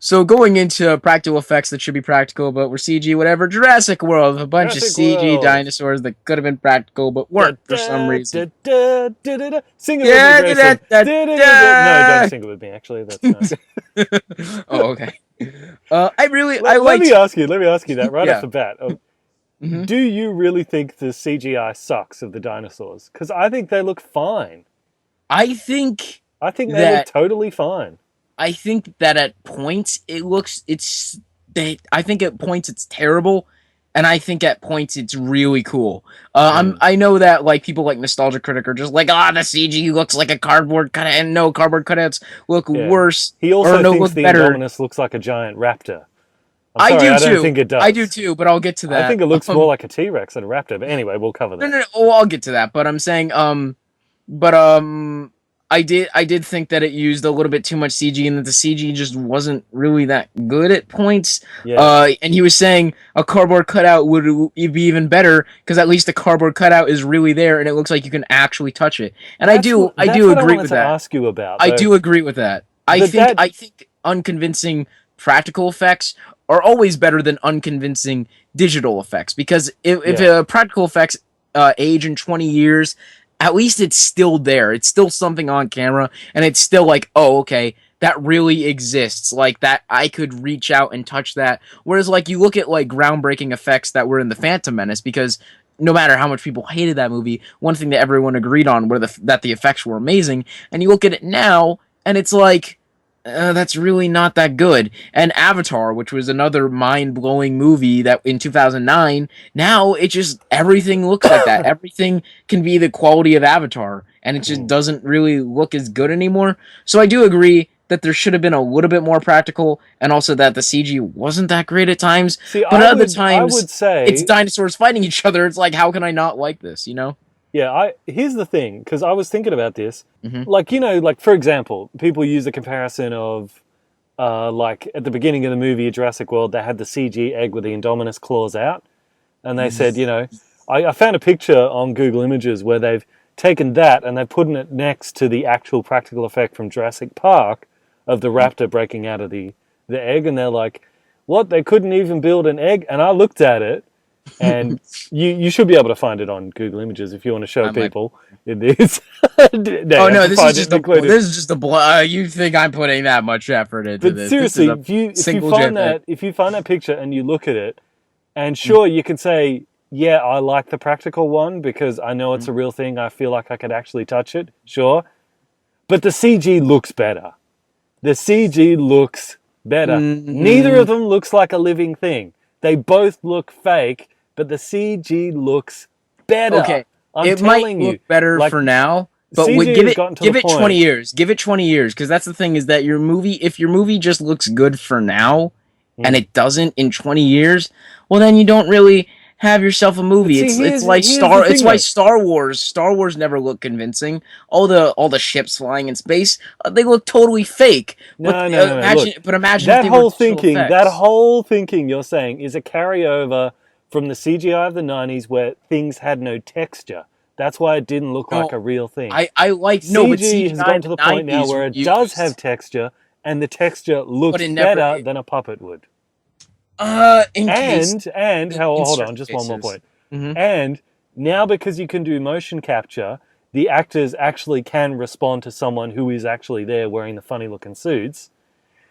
So going into practical effects that should be practical but were CG, whatever. Jurassic World, a bunch of Jurassic CG World. dinosaurs that could have been practical but Da, weren't for some da, reason. da, da, da, da, da. Sing it with me, Yeah, Grayson. No, don't da. sing it with me. Actually, that's no. Oh, okay. I Let me liked. ask you. Let me ask you that right off Yeah. the bat. Hmm. Do you really think the CGI sucks of the dinosaurs? Because I think they look fine. I think I think they look that totally fine. I think that at points I think at points it's terrible, and I think at points it's really cool. Mm. I know that like people like Nostalgia Critic are just like, the CG looks like a cardboard cutout, and no, cardboard cutouts look Yeah. worse He or also no, thinks look the better. Indominus looks like a giant raptor. I'm I sorry, do I don't too. think it I do does. too, but I'll get to I that. think it looks more like a T-Rex than a raptor. But anyway, we'll cover No, that. no, no. Well, I'll get to that, but I'm saying, but I did think that it used a little bit too much CG, and that the CG just wasn't really that good at points. Yeah. And he was saying a cardboard cutout would be even better because at least the cardboard cutout is really there, and it looks like you can actually touch it. And I That's do what I agree wanted with to that. ask you about, I though. do agree with that. But that I think unconvincing practical effects are always better than unconvincing digital effects because if yeah. practical effects age in 20 years, at least it's still there. It's still something on camera, and it's still like, oh, okay, that really exists. Like that, I could reach out and touch that. Whereas, like, you look at like groundbreaking effects that were in the Phantom Menace, because no matter how much people hated that movie, one thing that everyone agreed on were that the effects were amazing. And you look at it now, and it's like, that's really not that good. And Avatar, which was another mind-blowing movie that in 2009, now it just everything looks like that. Everything can be the quality of Avatar, and it just Mm. doesn't really look as good anymore. So I do agree that there should have been a little bit more practical, and also that the CG wasn't that great at times. See, But at other I times, would it's say, dinosaurs fighting each other. It's like, how can I not like this? You know? yeah. Here's the thing, because I was thinking about this. Mm-hmm. Like, like for example, people use the comparison of, like at the beginning of the movie Jurassic World, they had the CG egg with the Indominus claws out, and they said, I found a picture on Google Images where they've taken that and they're putting it next to the actual practical effect from Jurassic Park of the raptor breaking out of the egg, and they're like, what? They couldn't even build an egg? And I looked at it, and you should be able to find it on Google Images if you want to show I might. people. It is. Oh no, this is just a. You think I'm putting that much effort into But this? This is seriously, a if you single find JPEG. that picture and you look at it, and sure, you can say, yeah, I like the practical one because I know it's a real thing. I feel like I could actually touch it. Sure, but the CG looks better. The CG looks better. Neither of them looks like a living thing. They both look fake, but the CG looks better. Okay, I'm it might telling you, look better like, for now, but CG give has it gotten to give the it 20 point. years. Give it 20 years, because that's the thing is that if your movie just looks good for now, and it doesn't in 20 years, well then you don't really have yourself a But movie. see, It's like here's the thing, it's why though. Star Wars never looked convincing. All the ships flying in space, they look totally fake. But No. Look, imagine if they were digital that effects. whole thinking you're saying is a carryover from the CGI of the 90s where things had no texture. That's why it didn't look like No, a real thing. I like no, but CG has CGI gotten in to the the point now 90s where it does have texture, and the texture but looks it never better than a puppet would. in case in Hold on, certain just one more cases. point. Mm-hmm. And now because you can do motion capture, the actors actually can respond to someone who is actually there wearing the funny looking suits.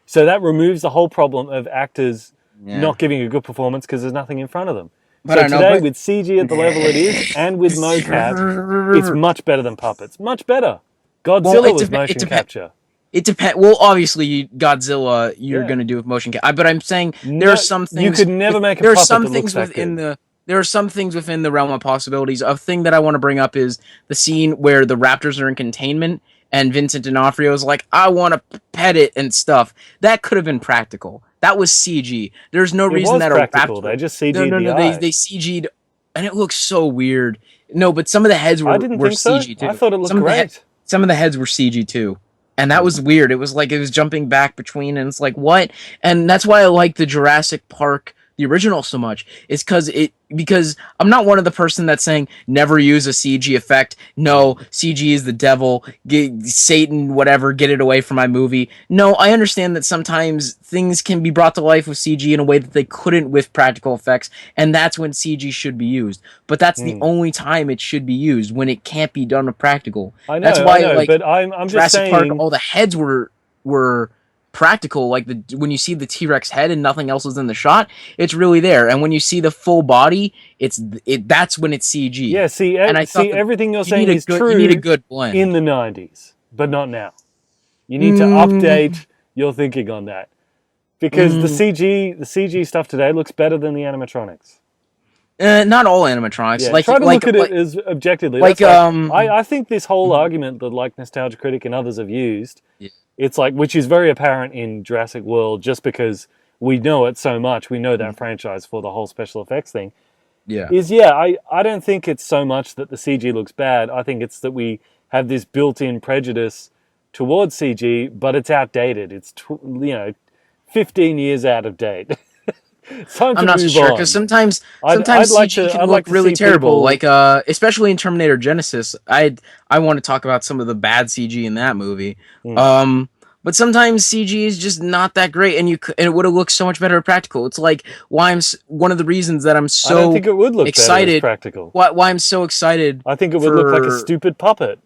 So that removes the whole problem of actors not giving a good performance because there's nothing in front of them. But So I know, today, with CG at the level it is, and with mocap, it's much better than puppets. Much better. well, Godzilla was motion capture. It depends. Well, obviously, Godzilla, you're Yeah. gonna do with motion capture. But I'm saying there are No, some you things. could never make a There are puppet some that looks things that within good. the. There are some things within the realm of possibilities. A thing that I want to bring up is the scene where the raptors are in containment and Vincent D'Onofrio is like, "I want to pet it" and stuff. That could have been practical. That was CG. There's no It reason was that practical. a raptor. They just CG'd No. the They eye. they CG'd, and it looks so weird. No, but some of the heads I didn't were think so. CG I too. thought it looked great. Some of the heads were CG too. And that was weird. It was like it was jumping back between, and it's like, what? And that's why I like the the original so much is because I'm not one of the person that's saying never use a CG effect. No, CG is the devil. Satan, whatever. Get it away from my movie. No, I understand that sometimes things can be brought to life with CG in a way that they couldn't with practical effects, and that's when CG should be used. But that's the Hmm. only time it should be used, when it can't be done with practical. That's I why, know, like, but I'm just Jurassic Park, saying. all the heads were practical. Like, when you see the T-Rex head and nothing else is in the shot, it's really there. And when you see the full body, that's when it's CG. Yeah, And I thought see, that everything you're you need saying a is good you need a true good in blend. the 90s, but not now. You need to Mm, update your thinking on that. Because mm, the CG stuff today looks better than the animatronics. not all animatronics. Yeah, try to look at it Like as objectively. like That's like I think this whole argument that like Nostalgia Critic and others have used, yeah. it's like which is very apparent in Jurassic World just because we know it so much. We know that franchise for the whole special effects thing. Yeah. Is yeah, I don't think it's so much that the CG looks bad. I think it's that we have this built-in prejudice towards CG, but it's outdated. It's 15 years out of date. It's time I'm to not so move sure, because on. sometimes CG can I'd like look to really see terrible. people. Like especially in Terminator Genesis. I want to talk about some of the bad CG in that movie. Hmm. Um, but sometimes CG is just not that great, and and it would have looked so much better practical. It's like one of the reasons that I'm I don't so think it would look better as excited. practical. Why I'm so excited I think it would look like a for stupid puppet.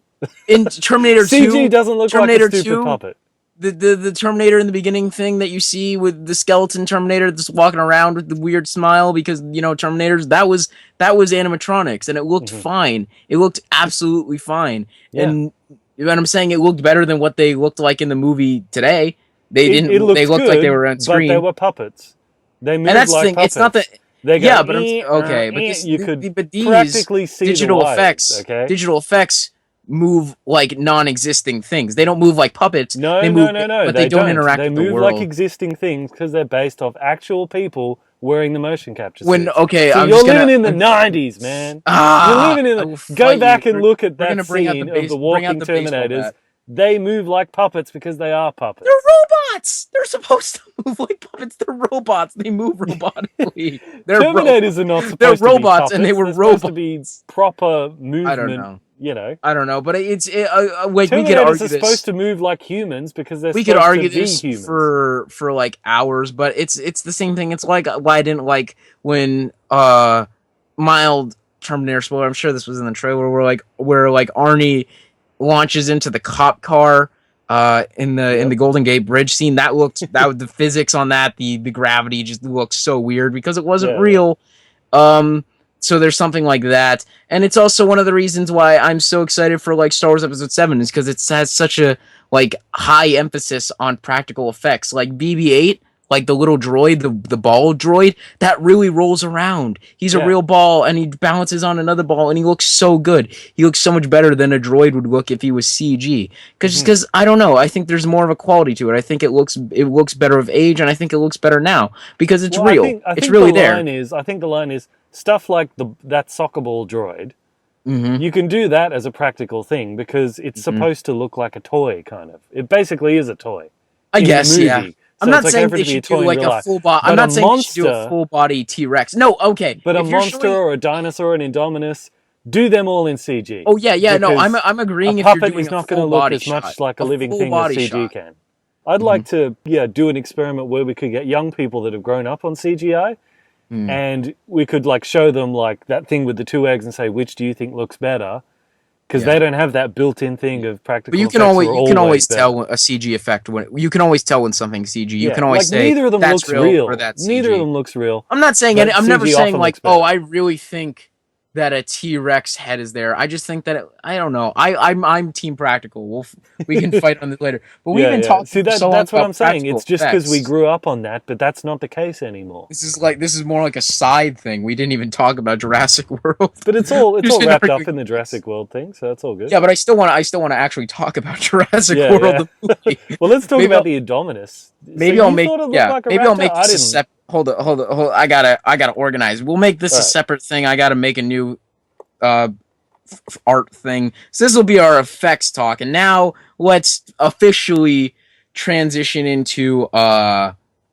in Terminator CG 2. doesn't look like a Terminator stupid 2 puppet. the Terminator in the beginning thing that you see with the skeleton Terminator just walking around with the weird smile, because Terminators, that was animatronics, and it looked Hmm. fine. It looked absolutely fine. Yeah, And when I'm saying it looked better than what they looked like in the movie today, they it didn't. They looked looked like they good, were on but they screen. were puppets. They And moved that's the like thing. It's not that. puppets. They go Yeah, but okay. But You could these practically see the wires. Okay. digital effects move like non-existing things. They don't move like puppets. They move, No. but they They don't don't. interact They with the move like world. existing things because they're based off actual people wearing the motion capture When suits. okay, See, I'm you're just living gonna in the 90s, man. You're living in I the. will Go fight you. back and look at We're that gonna bring out the scene of the bring out walking the baseball Terminators. bat. They move like puppets because they are They're puppets. robots. They're supposed to move like puppets. They're robots. They move robotically. They're Terminators are not they're supposed to be robots, and they puppets. were They're supposed to be robots. proper I don't movement. know. You know, I don't know, but like, we could Terminators are argue supposed this. to move like humans because they're We could supposed to argue be this humans. for like hours, but it's the same thing. It's like why I didn't like when mild Terminator spoiler. I'm sure this was in the trailer where Arnie launches into the cop car in the Yep. Golden Gate Bridge scene. The physics on that, the gravity just looks so weird because it wasn't Yeah. real. Um, so there's something like that, and it's also one of the reasons why I'm so excited for like Star Wars Episode 7 is because it has such a like high emphasis on practical effects. Like BB-8, like the little droid, the ball droid, that really rolls around. He's a Yeah. real ball, and he balances on another ball, and he looks so good. He looks so much better than a droid would look if he was CG. Hmm. Because I don't know, I think there's more of a quality to it. I think it looks better with age, and I think it looks better now because it's Well, real. I It's think the really there. line is I think the line is stuff like that soccer ball droid. Mm-hmm. You can do that as a practical thing because it's Mm-hmm. supposed to look like a toy, kind of. It basically is a toy I in the guess, yeah. movie. I'm So it's not okay saying for it they to be a should do toy in like real a life. full body. I'm But a not saying they should do a monster, full body T-Rex. No, okay. but a If you're monster showing, or a dinosaur, an Indominus, do them all in CG. oh yeah. No, I'm Because I'm a agreeing if you're puppet doing is a not going to full look body as shot, much like a a living full thing as body CG shot. can. I'd Mm-hmm. like to, do an experiment where we could get young people that have grown up on CGI Mm. and we could like show them like that thing with the two eggs and say, which do you think looks better? Because Yeah. they don't have that built-in thing of But practical effects are you can always always better. tell a CG effect when you can always tell when something's CG. You Yeah, can always like say neither of them that's looks real or real. that's Neither of CG. them looks real, I'm not saying but I'm never CG saying often like, looks oh, better. I really think that a T-Rex head is there. I just think that I don't know. I'm team practical. We can fight on this later. But we've been Yeah. talking See for so long that's what about I'm saying. practical It's just because we effects. grew up on that, but that's not the case anymore. This is more like a side thing. We didn't even talk about Jurassic World. But it's We're all just wrapped up arguing in the points. Jurassic World thing, so that's all good. Yeah, but I still want to actually talk about Jurassic Yeah, World yeah. the movie. Well, let's talk Maybe about I'll the Indominus. So maybe I'll you make thought it looked yeah like a maybe I'll raptor? make I this a didn't. hold. I gotta organize. We'll make this All a right. separate thing. I gotta make a new uh art thing. So this will be our effects talk. And now let's officially transition into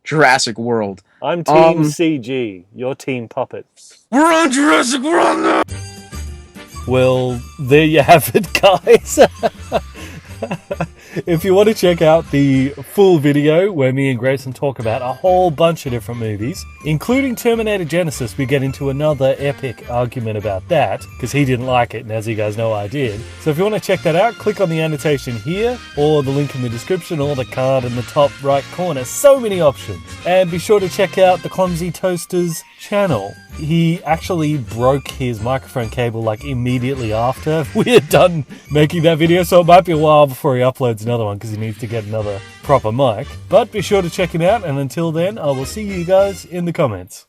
Jurassic World. I'm Team CG. You're Team Puppet. We're on Jurassic World now. Well, there you have it, guys. If you want to check out the full video where me and Grayson talk about a whole bunch of different movies, including Terminator Genisys, we get into another epic argument about that, because he didn't like it, and as you guys know, I did. So if you want to check that out, click on the annotation here, or the link in the description, or the card in the top right corner. So many options. And be sure to check out the Clumsy Toaster's channel. He actually broke his microphone cable like immediately after we had done making that video, so it might be a while before he uploads another one because he needs to get another proper mic. But be sure to check him out, and until then, I will see you guys in the comments.